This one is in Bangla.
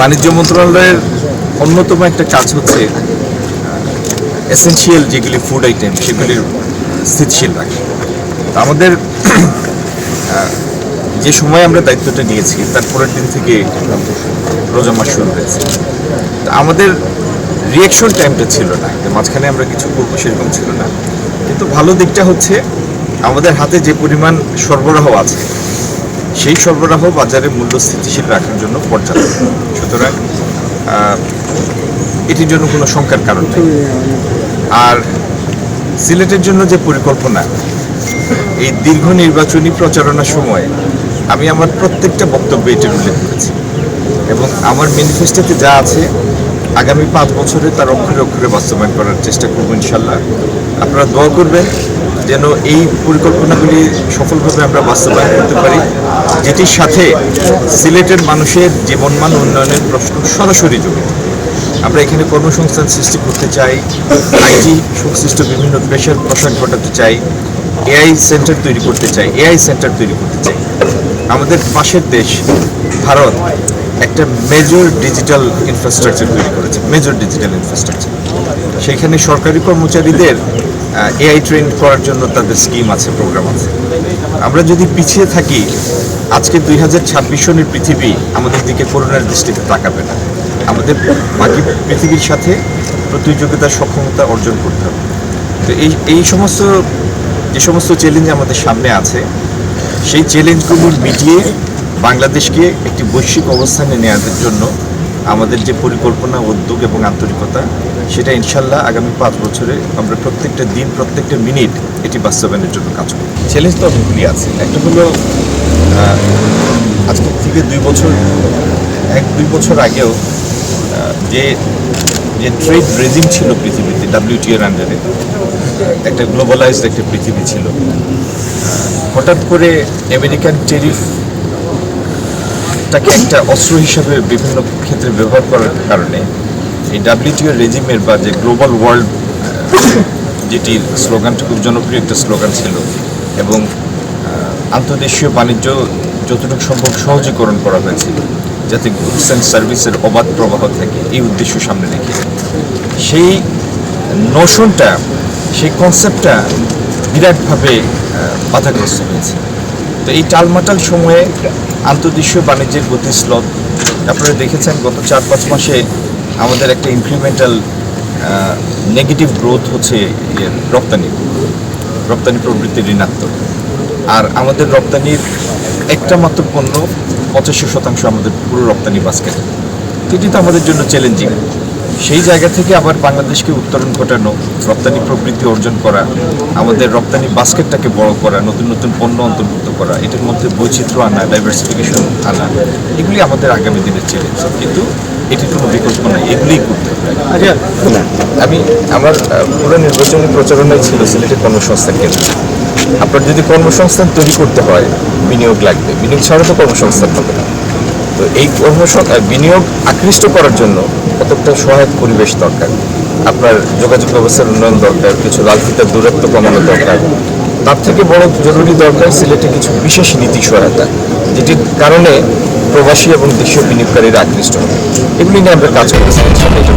বাণিজ্য মন্ত্রণালয়ের অন্যতম একটা কাজ হচ্ছে এসেনশিয়াল যেগুলি ফুড আইটেম সেগুলির স্থিতিশীল রাখা। আমাদের যে সময় আমরা দায়িত্বটা নিয়েছি তার পরের দিন থেকে রোজা মাস শুরু হয়েছে। আমাদের রিয়াকশন টাইমটা ছিল না, মাঝখানে আমরা কিছু করবো সেরকম ছিল না। কিন্তু ভালো দিকটা হচ্ছে আমাদের হাতে যে পরিমাণ সরবরাহ আছে সেই সরবরাহ বাজারে মূল্য স্থিতিশীল রাখার জন্য পর্যাপ্ত। সুতরাং এটির জন্য কোনো শঙ্কার কারণ নেই। আর সিলেটের জন্য যে পরিকল্পনা, এই দীর্ঘ নির্বাচনী প্রচারণার সময় আমি আমার প্রত্যেকটা বক্তব্যে এটির উল্লেখ করেছি এবং আমার ম্যানিফেস্টোতে যা আছে আগামী 5 বছরে তার অক্ষরে অক্ষরে বাস্তবায়ন করার চেষ্টা করব ইনশাল্লাহ। আপনারা দোয়া করবেন যেন এই পরিকল্পনাগুলি সফলভাবে আমরা বাস্তবায়ন করতে পারি, যেটির সাথে সিলেটের মানুষের জীবনমান উন্নয়নের প্রশ্ন সরাসরি জড়িত। আমরা এখানে কর্মসংস্থান সৃষ্টি করতে চাই, আইটি সংশ্লিষ্ট বিভিন্ন পেশার প্রসার ঘটাতে চাই, এআই সেন্টার তৈরি করতে চাই, এআই সেন্টার তৈরি করতে চাই। আমাদের পাশের দেশ ভারত একটা মেজর ডিজিটাল ইনফ্রাস্ট্রাকচার তৈরি করেছে, মেজর ডিজিটাল ইনফ্রাস্ট্রাকচার। সেখানে সরকারি কর্মচারীদের এআই ট্রেন করার জন্য তাদের স্কিম আছে, প্রোগ্রাম আছে। আমরা যদি পিছিয়ে থাকি, আজকে 2026 সনের পৃথিবী আমাদের দিকে করুণার দৃষ্টিতে তাকাবে না। আমাদের বাকি পৃথিবীর সাথে প্রতিযোগিতার সক্ষমতা অর্জন করতে হবে। তো এই যে সমস্ত চ্যালেঞ্জ আমাদের সামনে আছে, সেই চ্যালেঞ্জগুলো মিটিয়ে বাংলাদেশকে একটি বৈশ্বিক অবস্থানে নেওয়ার জন্য আমাদের যে পরিকল্পনা, উদ্যোগ এবং আন্তরিকতা, সেটা ইনশাল্লাহ আগামী 5 বছরে আমরা প্রত্যেকটা দিন, প্রত্যেকটা মিনিট এটি বাস্তবায়নের জন্য কাজ করব। চ্যালেঞ্জ তো অনেকগুলি আছে। একটা হলো আজকে থেকে 2 বছর আগেও যে ট্রেড রেজিম ছিল পৃথিবীতে, WTO-র আন্ডারে একটা গ্লোবালাইজড একটা পৃথিবী ছিল। হঠাৎ করে আমেরিকান ট্যারিফটাকে একটা অস্ত্র হিসাবে বিভিন্ন ক্ষেত্রে ব্যবহার করার কারণে এই WTO রেজিমের বা যে গ্লোবাল ওয়ার্ল্ড যেটির স্লোগানটা খুব জনপ্রিয় একটা স্লোগান ছিল, এবং আন্তর্দেশীয় বাণিজ্য যতটুকু সম্ভব সহজীকরণ করা হয়েছিল যাতে গুডস অ্যান্ড সার্ভিসের অবাধ প্রবাহ থাকে, এই উদ্দেশ্য সামনে রেখে সেই নোশনটা, সেই কনসেপ্টটা বিরাটভাবে বাধাগ্রস্ত হয়েছে। তো এই টালমাটাল সময়ে আন্তর্দেশীয় বাণিজ্যের গতিস্লদ আপনারা দেখেছেন। গত 4-5 মাসে আমাদের একটা ইনক্রিমেন্টাল নেগেটিভ গ্রোথ হচ্ছে রপ্তানি প্রবৃত্তি ঋণাত্মক। আর আমাদের রপ্তানির একটা মাত্র পণ্য 85% আমাদের পুরো রপ্তানি বাস্কেট। এটি তো আমাদের জন্য চ্যালেঞ্জিং। সেই জায়গা থেকে আবার বাংলাদেশকে উত্তরণ ঘটানো, রপ্তানি প্রবৃদ্ধি অর্জন করা, আমাদের রপ্তানি বাস্কেটটাকে বড় করা, নতুন নতুন পণ্য অন্তর্ভুক্ত করা, এটার মধ্যে বৈচিত্র্য আনা, ডাইভার্সিফিকেশন আনা, এগুলি আমাদের আগামী দিনের চ্যালেঞ্জ। কিন্তু এটির কোনো বিকল্প নাই, এগুলিই করতে হবে। আমার পুরো নির্বাচনী প্রচারণায় ছিল সিলেটের কর্মসংস্থান কেন্দ্র। আপনার যদি কর্মসংস্থান তৈরি করতে হয়, বিনিয়োগ লাগবে, বিনিয়োগ ছাড়া তো কর্মসংস্থান হবে না। তো এই বিনিয়োগ আকৃষ্ট করার জন্য কতটা সহায়ক পরিবেশ দরকার, আপনার যোগাযোগ ব্যবস্থার উন্নয়ন দরকার, কিছু লালফিতার দূরত্ব কমানো দরকার। তার থেকে বড় জরুরি দরকার সিলেটে কিছু বিশেষ নীতি সহায়তা, যেটির কারণে প্রবাসী এবং দেশীয় বিনিয়োগকারীরা আকৃষ্ট হবে। এগুলি নিয়ে আমরা কাজ করেছি, এটা